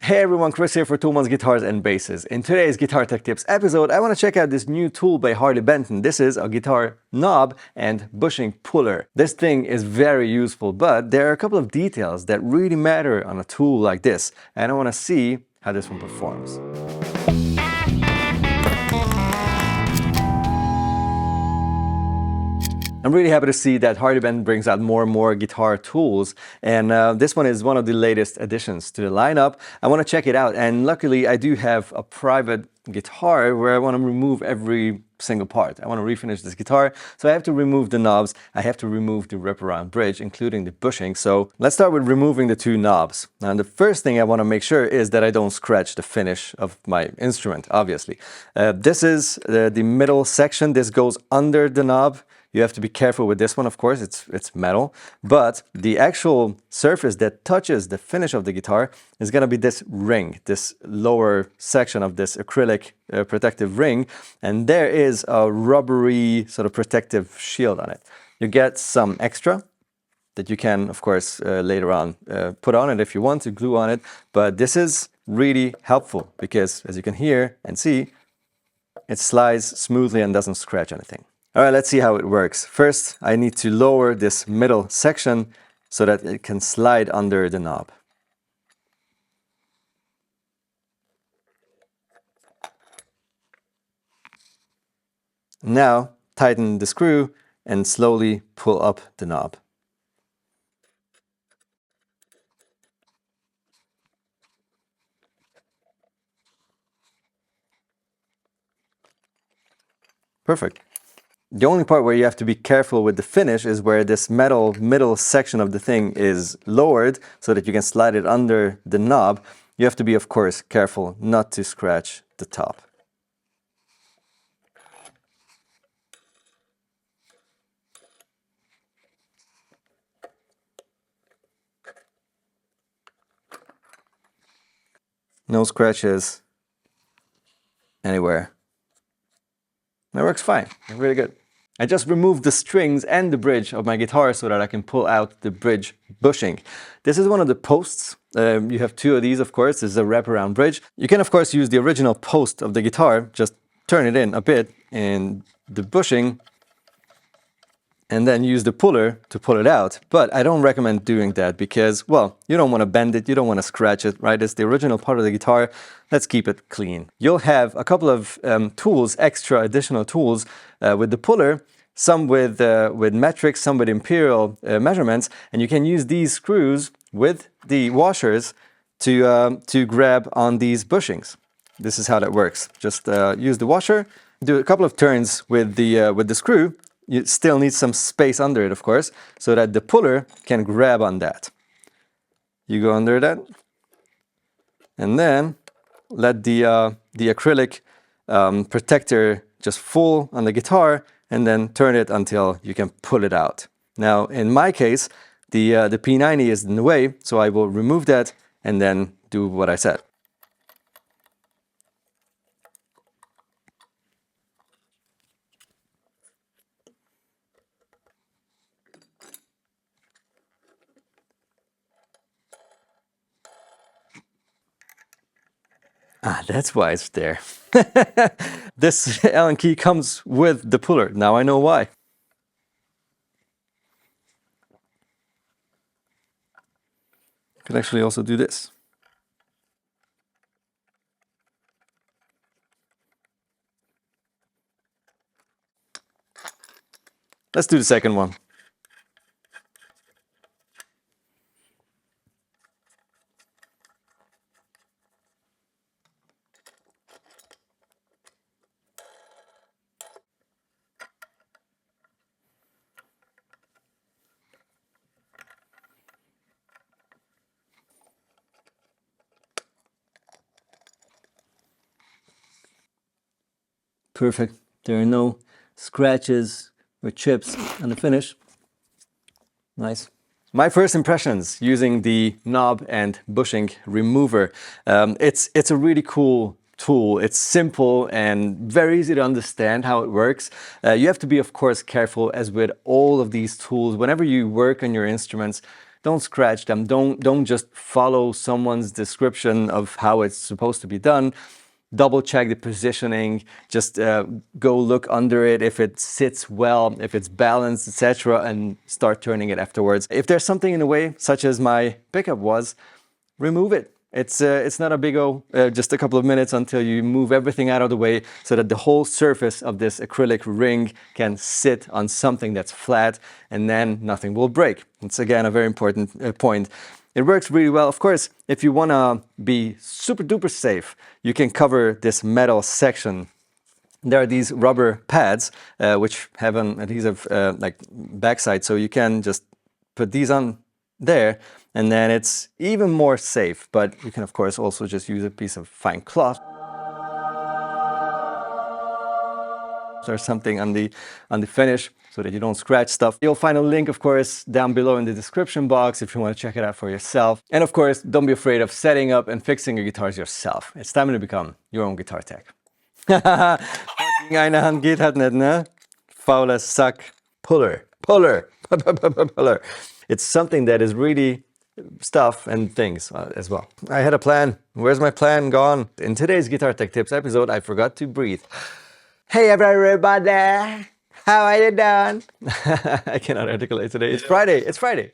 Hey everyone, Chris here for Thomann Guitars and Basses. In today's Guitar Tech Tips episode, I want to check out this new tool by Harley Benton. This is a guitar knob and bushing puller. This thing is very useful, but there are a couple of details that really matter on a tool like this, and I want to see how this one performs. I'm really happy to see that Harley Benton brings out more and more guitar tools, and this one is one of the latest additions to the lineup. I want to check it out, and luckily I do have a private guitar where I want to remove every single part. I want to refinish this guitar, so I have to remove the knobs, I have to remove the wraparound bridge, including the bushing. So let's start with removing the two knobs. Now the first thing I want to make sure is that I don't scratch the finish of my instrument, obviously. This is the middle section. This goes under the knob. You have to be careful with this one, of course, it's metal, but the actual surface that touches the finish of the guitar is going to be this ring, this lower section of this acrylic protective ring, and there is a rubbery sort of protective shield on it. You get some extra that you can, of course, later on put on it if you want to, glue on it, but this is really helpful because, as you can hear and see, it slides smoothly and doesn't scratch anything. All right, let's see how it works. First, I need to lower this middle section so that it can slide under the knob. Now, tighten the screw and slowly pull up the knob. Perfect. The only part where you have to be careful with the finish is where this metal middle section of the thing is lowered so that you can slide it under the knob. You have to be, of course, careful not to scratch the top. No scratches anywhere. That works fine, really good. I just removed the strings and the bridge of my guitar so that I can pull out the bridge bushing. This is one of the posts. You have two of these, of course. This is a wraparound bridge. You can, of course, use the original post of the guitar, just turn it in a bit in the bushing, and then use the puller to pull it out. But I don't recommend doing that because, well, you don't want to bend it, you don't want to scratch it, right? It's the original part of the guitar. Let's keep it clean. You'll have a couple of tools, extra additional tools with the puller, some with metric, some with imperial measurements, and you can use these screws with the washers to grab on these bushings. This is how that works. Just use the washer, do a couple of turns with the screw. You still need some space under it, of course, so that the puller can grab on that. You go under that, and then let the acrylic protector just fall on the guitar, and then turn it until you can pull it out. Now, in my case, the P90 is in the way, so I will remove that and then do what I said. Ah, that's why it's there. This Allen key comes with the puller. Now I know why. You can actually also do this. Let's do the second one. Perfect. There are no scratches or chips on the finish. Nice. My first impressions using the knob and bushing remover. It's a really cool tool. It's simple and very easy to understand how it works. You have to be, of course, careful, as with all of these tools. Whenever you work on your instruments, don't scratch them. Don't just follow someone's description of how it's supposed to be done. Double check the positioning, just go look under it if it sits well, if it's balanced, etc., and start turning it afterwards. If there's something in the way, such as my pickup was, remove it. It's not a big just a couple of minutes until you move everything out of the way so that the whole surface of this acrylic ring can sit on something that's flat, and then nothing will break. It's again a very important point. It works really well. Of course, if you want to be super duper safe, you can cover this metal section. There are these rubber pads which have an adhesive like backside, so you can just put these on there, and then it's even more safe. But you can of course also just use a piece of fine cloth or something on the finish so that you don't scratch stuff. You'll find a link, of course, down below in the description box if you want to check it out for yourself. And of course, don't be afraid of setting up and fixing your guitars yourself. It's time to become your own guitar tech. Fucking eine Hand geht halt nicht, ne? Fauler Sack. Puller. It's something that is really stuff and things as well. I had a plan. Where's my plan gone? In today's Guitar Tech Tips episode, I forgot to breathe. Hey everybody! How are you doing? I cannot articulate today. It's Friday. It's Friday.